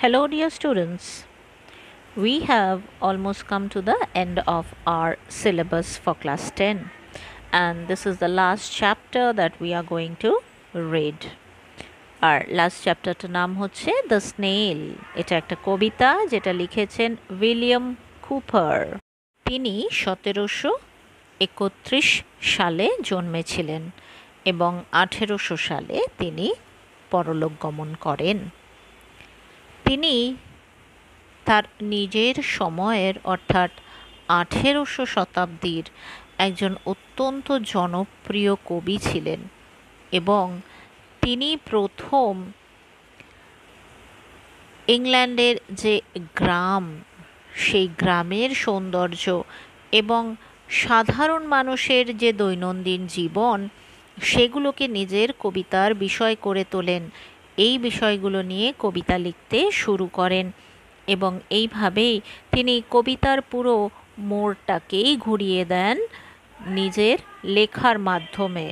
Hello, dear students. We have almost come to the end of our syllabus for class 10, and this is the last chapter that we are going to read. আর last চ্যাপ্টারটার নাম হচ্ছে the snail. এটা একটা কবিতা যেটা লিখেছেন William Cooper. তিনি 1731 সালে জন্মেছিলেন এবং 1800 সালে তিনি পরলোক গমন করেন। তিনি তার নিজের সময়ের অর্থাৎ 1800 শতাব্দীর একজন অত্যন্ত জনপ্রিয় কবি ছিলেন এবং তিনি প্রথম ইংল্যান্ডের যে গ্রাম, সেই গ্রামের সৌন্দর্য এবং সাধারণ মানুষের যে দৈনন্দিন জীবন, সেগুলোকে নিজের কবিতার বিষয় করে তোলেন। এই বিষয়গুলো নিয়ে কবিতা লিখতে শুরু করেন এবং এইভাবেই তিনি কবিতার পুরো মোড়টাকেই ঘুরিয়ে দেন নিজের লেখার মাধ্যমে।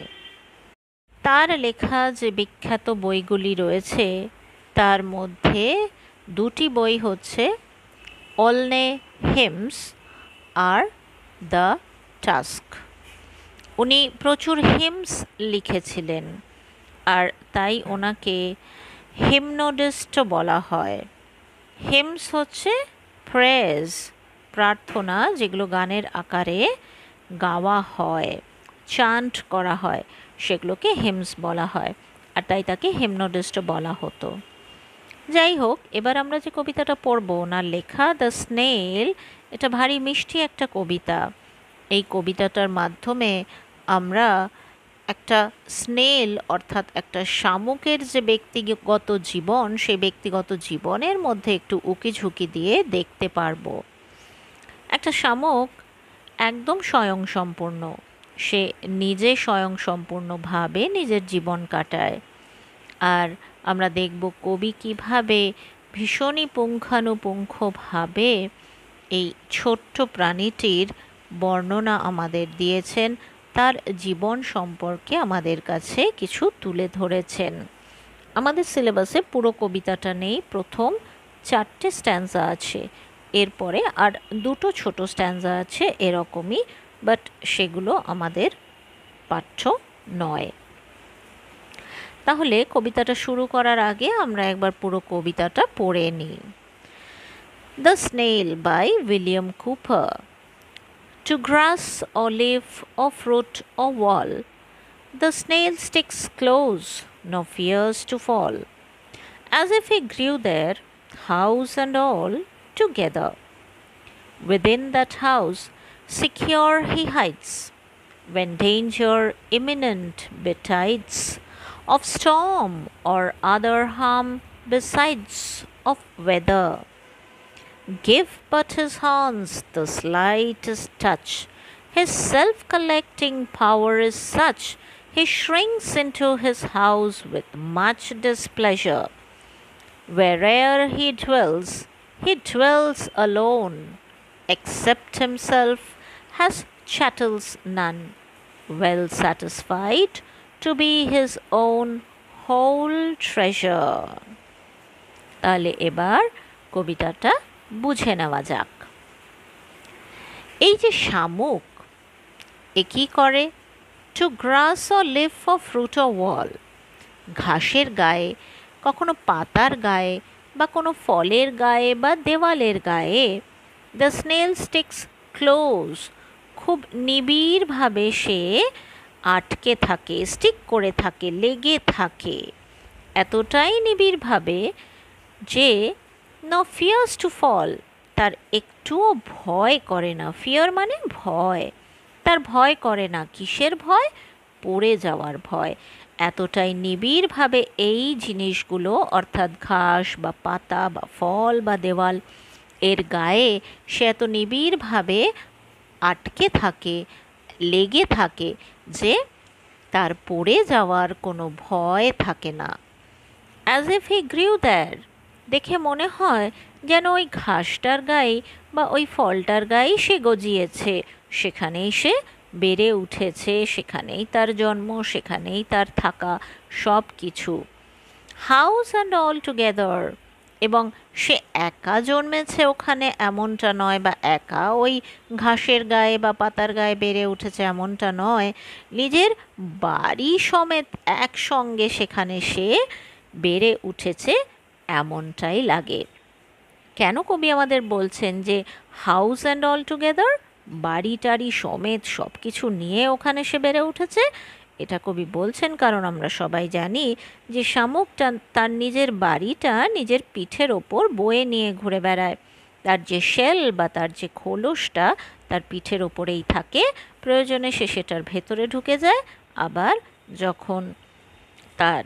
তার লেখা যে বিখ্যাত বইগুলি রয়েছে তার মধ্যে দুটি বই হচ্ছে অলনে হিমস আর দ্য টাস্ক। উনি প্রচুর হিমস লিখেছিলেন আর তাই ওনাকে হিমনোডিস্ট বলা হয়। হিমস হচ্ছে প্রেজ, প্রার্থনা, যেগুলো গানের আকারে গাওয়া হয়, চান্ট করা হয়, সেগুলোকে হিমস বলা হয়, আর তাই তাকে হিমনোডিস্ট বলা হতো। যাই হোক, এবার আমরা যে কবিতাটা পড়ব, ওনার লেখা দ্য স্নেল, এটা ভারী মিষ্টি একটা কবিতা। এই কবিতাটার মাধ্যমে আমরা একটা স্নেল অর্থাৎ একটা শামুকের যে ব্যক্তিগত জীবন, সেই ব্যক্তিগত জীবনের মধ্যে একটু উকিঝুঁকি দিয়ে দেখতে পারবো। একটা শামুক একদম স্বয়ংসম্পূর্ণ, সে নিজে স্বয়ংসম্পূর্ণভাবে নিজের জীবন কাটায়। আর আমরা দেখব কবি কীভাবে ভীষণই পুঙ্খানুপুঙ্খভাবে এই ছোট্ট প্রাণীটির বর্ণনা আমাদের দিয়েছেন, তার জীবন সম্পর্কে আমাদের কাছে কিছু তুলে ধরেছেন। আমাদের সিলেবাসে পুরো কবিতাটা নেই, প্রথম 4টে স্ট্যান্জা আছে, এরপরে আর 2টো ছোট স্ট্যান্জা আছে এরকমই, বাট সেগুলো আমাদের পাঠ্য নয়। তাহলে কবিতাটা শুরু করার আগে আমরা একবার পুরো কবিতাটা পড়ে নিই। The snail by William Cowper. To grass or leaf or fruit or wall, the snail sticks close, nor fears to fall, as if he grew there, house and all together. Within that house, secure he hides, when danger imminent betides, of storm or other harm besides of weather. Give but his horns the slightest touch, his self-collecting power is such, he shrinks into his house with much displeasure. Where'er he dwells alone, except himself has chattels none, well satisfied to be his own whole treasure. তাহলে এবার কবিতাটা বুঝে নেওয়া যাক। এই যে শামুক, এ কী করে? To grass or leaf or fruit or wall, ঘাসের গায়ে, কখনো পাতার গায়ে বা কোনো ফলের গায়ে বা দেওয়ালের গায়ে, দ্য স্নেল স্টিক্স ক্লোজ, খুব নিবিড়ভাবে সে আটকে থাকে, স্টিক করে থাকে, লেগে থাকে, এতটাই নিবিড়ভাবে যে no fears to fall, তার একটুও ভয় করে না। ফিয়ার মানে ভয়, তার ভয় করে না। কিসের ভয়? পড়ে যাওয়ার ভয়। এতটাই নিবিড়ভাবে এই জিনিসগুলো অর্থাৎ ঘাস বা পাতা বা ফল বা দেওয়াল এর গায়ে সে এত নিবিড়ভাবে আটকে থাকে, লেগে থাকে যে তার পড়ে যাওয়ার কোনো ভয় থাকে না। As if he grew there, দেখে মনে হয় যেন ওই ঘাসটার গায়ে বা ওই ফলটার গায়েই সে গজিয়েছে, সেখানেই সে বেড়ে উঠেছে, সেখানেই তার জন্ম, সেখানেই তার থাকা, সব কিছু। হাউস অ্যান্ড অল টুগেদার, এবং সে একা জন্মেছে ওখানে এমনটা নয়, বা একা ওই ঘাসের গায়ে বা পাতার গায়ে বেড়ে উঠেছে এমনটা নয়, নিজের বাড়ি সমেত একসঙ্গে সেখানে সে বেড়ে উঠেছে এমনটাই লাগে। কেন কবি আমাদের বলছেন যে হাউস অ্যান্ড অল টুগেদার, বাড়ি টাড়ি সমেত সব কিছু নিয়ে ওখানে সে বেড়ে উঠেছে? এটা কবি বলছেন কারণ আমরা সবাই জানি যে শামুকটা তার নিজের বাড়িটা নিজের পিঠের ওপর বয়ে নিয়ে ঘুরে বেড়ায়। তার যে শেল বা তার যে খোলসটা তার পিঠের ওপরেই থাকে, প্রয়োজনে সে সেটার ভেতরে ঢুকে যায়, আবার যখন তার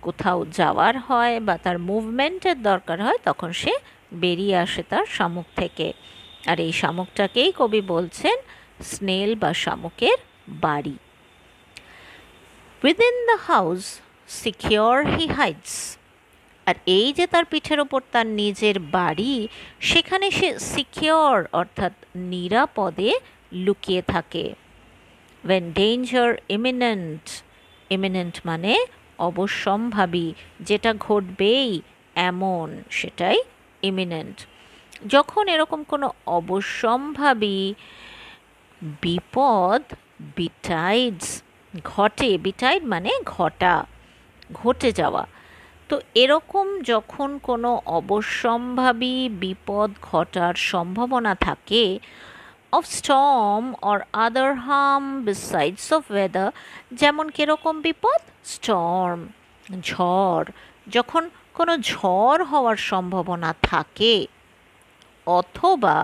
কোথাও যাওয়ার হয় বা তার মুভমেন্টের দরকার হয় তখন সে বেরিয়ে আসে তার শামুক থেকে। আর এই শামুকটাকেই কবি বলছেন স্নেল বা শামুকের বাড়ি। Within the house secure he hides. আর এই যে তার পিঠের ওপর তার নিজের বাড়ি, সেখানে সে সিকিওর অর্থাৎ নিরাপদে লুকিয়ে থাকে। when danger imminent, imminent মানে অবশ্যম্ভাবী, যেটা ঘটবেই এমন, সেটাই imminent। যখন এরকম কোনো অবশ্যম্ভাবী বিপদ বিটাইডস ঘটে, বিটাইড মানে ঘটা, ঘটে যাওয়া, তো এরকম যখন কোনো অবশ্যম্ভাবী বিপদ ঘটার সম্ভাবনা থাকে, of storm or other harm besides of weather, যেমন কীরকম বিপদ? স্টর্ম, ঝড়, যখন কোনো ঝড় হওয়ার সম্ভাবনা থাকে, অথবা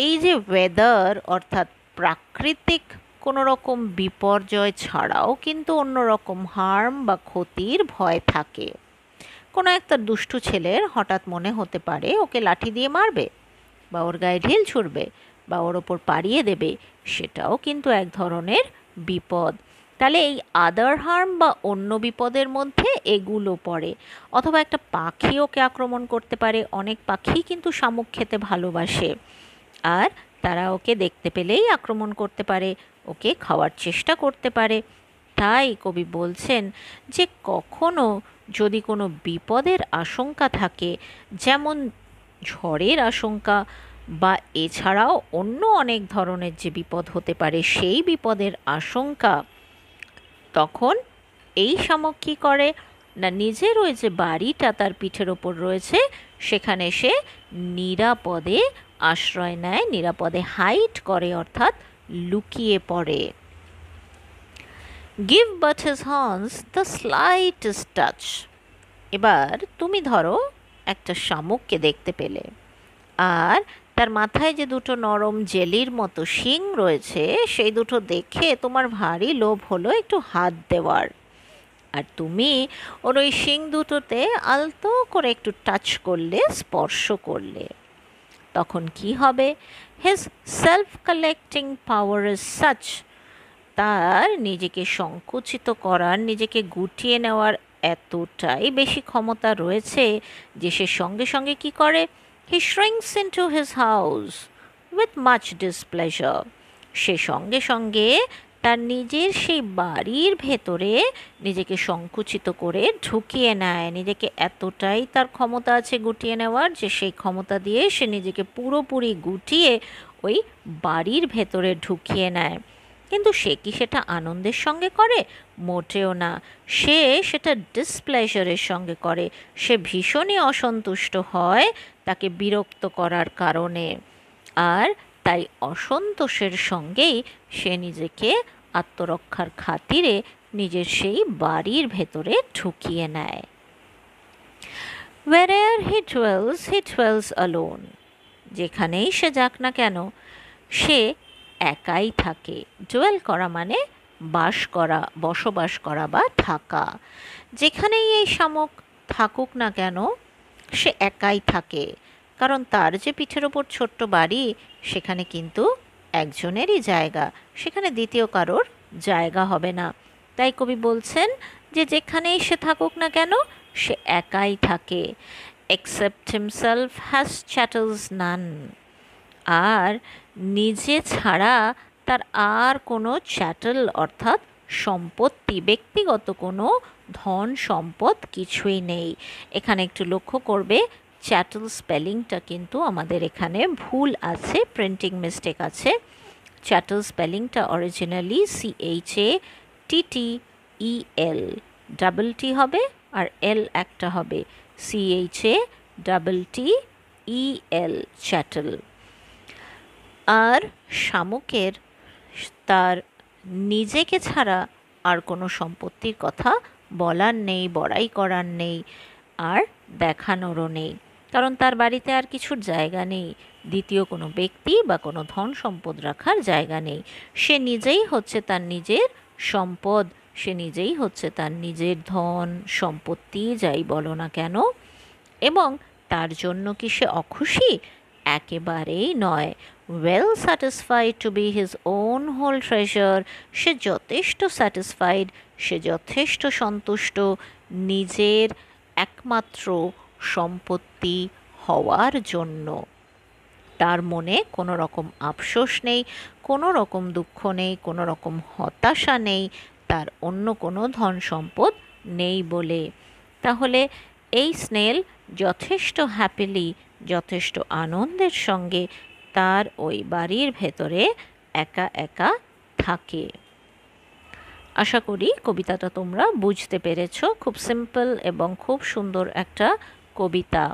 এই যে ওয়েদার অর্থাৎ প্রাকৃতিক কোনো রকম বিপর্যয় ছাড়াও কিন্তু অন্য রকম হার্ম বা ক্ষতির ভয় থাকে। কোনো একটা দুষ্টু ছেলের হঠাৎ মনে হতে পারে ওকে লাঠি দিয়ে মারবে, বা ওর গায়ে ঢিল ছুড়বে, বা ওর ওপর পাড়িয়ে দেবে, সেটাও কিন্তু এক ধরনের বিপদ। তাহলে এই আদার হার্ম বা অন্য বিপদের মধ্যে এগুলো পড়ে। অথবা একটা পাখি ওকে আক্রমণ করতে পারে, অনেক পাখি কিন্তু শামুক খেতে ভালোবাসে, আর তারা ওকে দেখতে পেলেই আক্রমণ করতে পারে, ওকে খাওয়ার চেষ্টা করতে পারে। তাই কবি বলছেন যে কখনো যদি কোনো বিপদের আশঙ্কা থাকে, যেমন ঝড়ের আশঙ্কা বা এছাড়াও অন্য অনেক ধরনের যে বিপদ হতে পারে সেই বিপদের আশঙ্কা, তখন এই শামুক কী করে না, নিজের ওই যে বাড়িটা তার পিঠের ওপর রয়েছে সেখানে সে নিরাপদে আশ্রয় নেয়, নিরাপদে হাইড করে, অর্থাৎ লুকিয়ে পড়ে। Give but his horns the slightest touch. এবার তুমি ধরো একটা শামুককে দেখতে পেলে, আর তার মাথায় যে দুটো নরম জেলির মতো শিং রয়েছে সেই দুটো দেখে তোমার ভারী লোভ হলো একটু হাত দেওয়ার, আর তুমি ওর ওই শিং দুটোতে আলতো করে একটু টাচ করলে, স্পর্শ করলে, তখন কি হবে? His self collecting power is such, তার নিজেকে সংকুচিত করার, নিজেকে গুটিয়ে নেওয়ার এতটাই বেশি ক্ষমতা রয়েছে যে সে সঙ্গে সঙ্গে কি করে? He shrinks into his house with much displeasure. সে সঙ্গে সঙ্গে তার নিজের সেই বাড়ির ভেতরে নিজেকে সংকুচিত করে ঢুকিয়ে নেয়। নিজেকে এতটাই তার ক্ষমতা আছে গুটিয়ে নেওয়ার যে সেই ক্ষমতা দিয়ে সে নিজেকে পুরোপুরি গুটিয়ে ওই বাড়ির ভেতরে ঢুকিয়ে নেয়। কিন্তু সে কি সেটা আনন্দের সঙ্গে করে? মোটেও না, সে সেটা ডিসপ্লেজারের সঙ্গে করে। সে ভীষণই অসন্তুষ্ট হয় তাকে বিরক্ত করার কারণে, আর তাই অসন্তোষের সঙ্গেই সে নিজেকে আত্মরক্ষার খাতিরে নিজের সেই বাড়ির ভেতরে ঢুকিয়ে নেয়। wherever he dwells alone, যেখানেই সে যাক না কেন সে একাই থাকে। ডুয়েল করা মানে বাস করা, বসবাস করা বা থাকা। যেখানেই এই শামুক থাকুক না কেন সে একাই থাকে, কারণ তার যে পিঠের ওপর ছোট্ট বাড়ি সেখানে কিন্তু একজনেরই জায়গা, সেখানে দ্বিতীয় কারোর জায়গা হবে না। তাই কবি বলছেন যে যেখানেই সে থাকুক না কেন সে একাই থাকে। except himself has chattels none, আর নিজে ছাড়া তার আর কোনো চ্যাটেল অর্থাৎ সম্পত্তি, ব্যক্তিগত কোনো ধন সম্পদ কিছুই নেই। এখানে একটু লক্ষ্য করবে চ্যাটল স্পেলিংটা কিন্তু আমাদের এখানে ভুল আছে, প্রিন্টিং মিস্টেক আছে। চ্যাটল স্পেলিংটা অরিজিনালি CHATTEL, ডাবল টি হবে আর এল একটা হবে, CHATTEL, চ্যাটল। আর শামুকের তার নিজেকে ছাড়া আর কোনো সম্পত্তির কথা বলার নেই, বড়াই করার নেই, আর দেখানোরও নেই, কারণ তার বাড়িতে আর কিছুর জায়গা নেই, দ্বিতীয় কোনো ব্যক্তি বা কোনো ধন সম্পদ রাখার জায়গা নেই। সে নিজেই হচ্ছে তার নিজের সম্পদ, সে নিজেই হচ্ছে তার নিজের ধন সম্পত্তি, যাই বলো না কেন। এবং তার জন্য কি সে অখুশি? একেবারেই নয়। Well satisfied to be his own whole treasure, সে যথেষ্ট স্যাটিসফাইড, সে যথেষ্ট সন্তুষ্ট নিজের একমাত্র সম্পত্তি হওয়ার জন্য। তার মনে কোনো রকম আফসোস নেই, কোনো রকম দুঃখ নেই, কোনো রকম হতাশা নেই, তার অন্য কোনো ধন সম্পদ নেই বলে। তাহলে এই স্নেল যথেষ্ট হ্যাপিলি, যথেষ্ট আনন্দের সঙ্গে তার ওই বাড়ির ভেতরে একা একা থাকে। আশা করি কবিতাটা তোমরা বুঝতে পেরেছো। খুব সিম্পল এবং খুব সুন্দর একটা কবিতা।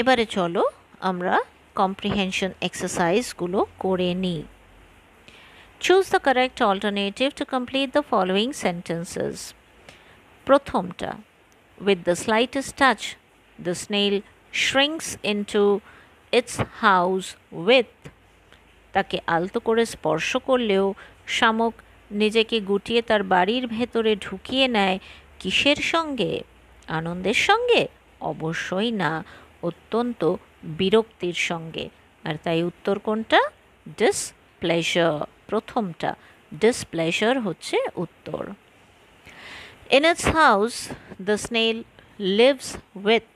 এবারে চলো আমরা কম্প্রিহেনশন এক্সারসাইজগুলো করে নিই। Choose the correct alternative to complete the following sentences. প্রথমটা, with the slightest touch the snail shrinks into its house with, তাকে আলতো করে স্পর্শ করলেও শামুক নিজেকে গুটিয়ে তার বাড়ির ভেতরে ঢুকিয়ে নেয়। কিসের সঙ্গে? আনন্দের সঙ্গে? অবশ্যই না, অত্যন্ত বিরক্তির সঙ্গে। আর তাই উত্তর কোনটা? ডিসপ্লেজার। প্রথমটা, ডিসপ্লেজার হচ্ছে উত্তর। In its house the snail lives with,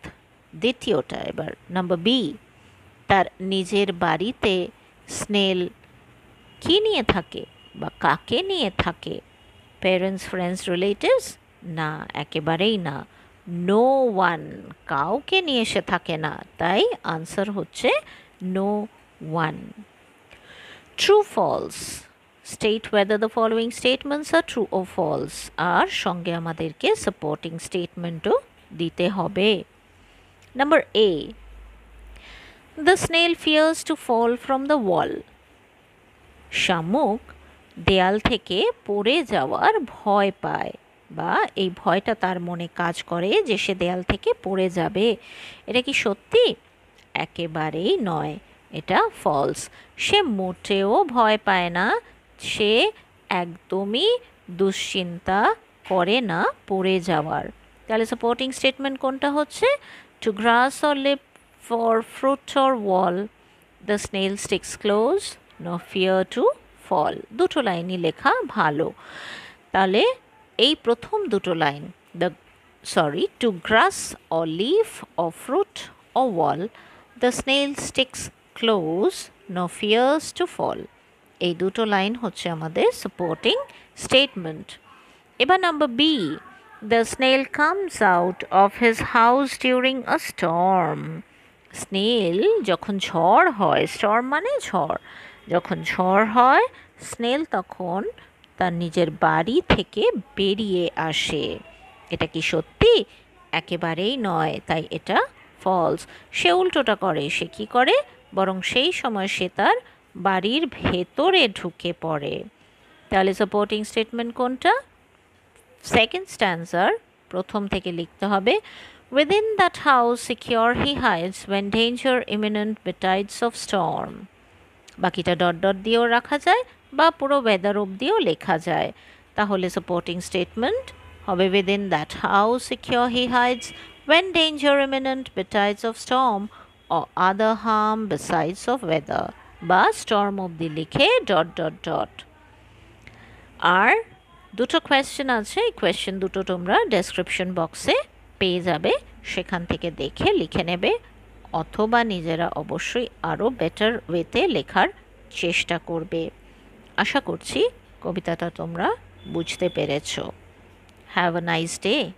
দ্বিতীয়টা এবার নাম্বার বি, তার নিজের বাড়িতে স্নেল কি নিয়ে থাকে বা কাকে নিয়ে থাকে? Parents, friends, relatives? না, একেবারেই না। নো ওয়ান, কাউকে নিয়ে এসে থাকে না, তাই আনসার হচ্ছে no one. True false, state whether the following statements are true or false, আর সঙ্গে আমাদেরকে সাপোর্টিং স্টেটমেন্টও দিতে হবে। Number A, the snail fears to fall from the wall, শামুক দেয়াল থেকে পড়ে যাওয়ার ভয় পায়, বা এই ভয়টা তার মনে কাজ করে যে সে দেয়াল থেকে পড়ে যাবে। এটা কি সত্যি? একেবারেই নয়, এটা ফলস। সে মোটেও ভয় পায় না, সে একদমই দুশ্চিন্তা করে না পড়ে যাওয়ার। তাহলে সাপোর্টিং স্টেটমেন্ট কোনটা হচ্ছে? To grass or leaf or fruit or wall the snail sticks close, no fear to fall. দুটো লাইনই লেখা ভালো। তাহলে এই প্রথম দুটো line, to grass or leaf or fruit or wall the snail sticks close, no fears to fall, এই দুটো লাইন হচ্ছে আমাদের সাপোর্টিং স্টেটমেন্ট। এবার number B, the snail comes out of his house during a storm, snail যখন ঝড় হয়, Sturm মানে ঝড়, যখন ঝড় হয় স্নেল তখন তার নিজের বাড়ি থেকে বেরিয়ে আসে। এটা কি সত্যি? একেবারেই নয়, তাই এটা ফলস। সে উল্টোটা করে, সে কি করে? বরং সেই সময় সে তার বাড়ির ভেতরে ঢুকে পড়ে। তাহলে সাপোর্টিং স্টেটমেন্ট কোনটা? সেকেন্ড স্ট্যান্সার প্রথম থেকে লিখতে হবে, within that house secure he hides when danger imminent betides of storm, বাকিটা ডট ডট দিয়েও রাখা যায় বা পুরো ওয়েদার অবধিও লেখা যায়। তাহলে সাপোর্টিং স্টেটমেন্ট হবে, within that house secure he hides when danger imminent betides of storm or other harm besides of weather, বা স্টর্ম অবধি লিখে ডট ডট ডট। আর দুটো কোয়েশ্চেন আছে, এই কোয়েশ্চেন দুটো তোমরা ডেসক্রিপশন বক্সে পেয়ে যাবে, সেখান থেকে দেখে লিখে নেবে, অথবা নিজেরা অবশ্যই আরও বেটার ওয়েতে লেখার চেষ্টা করবে। আশা করছি কবিতাটা তোমরা বুঝতে পেরেছো। Have a nice day.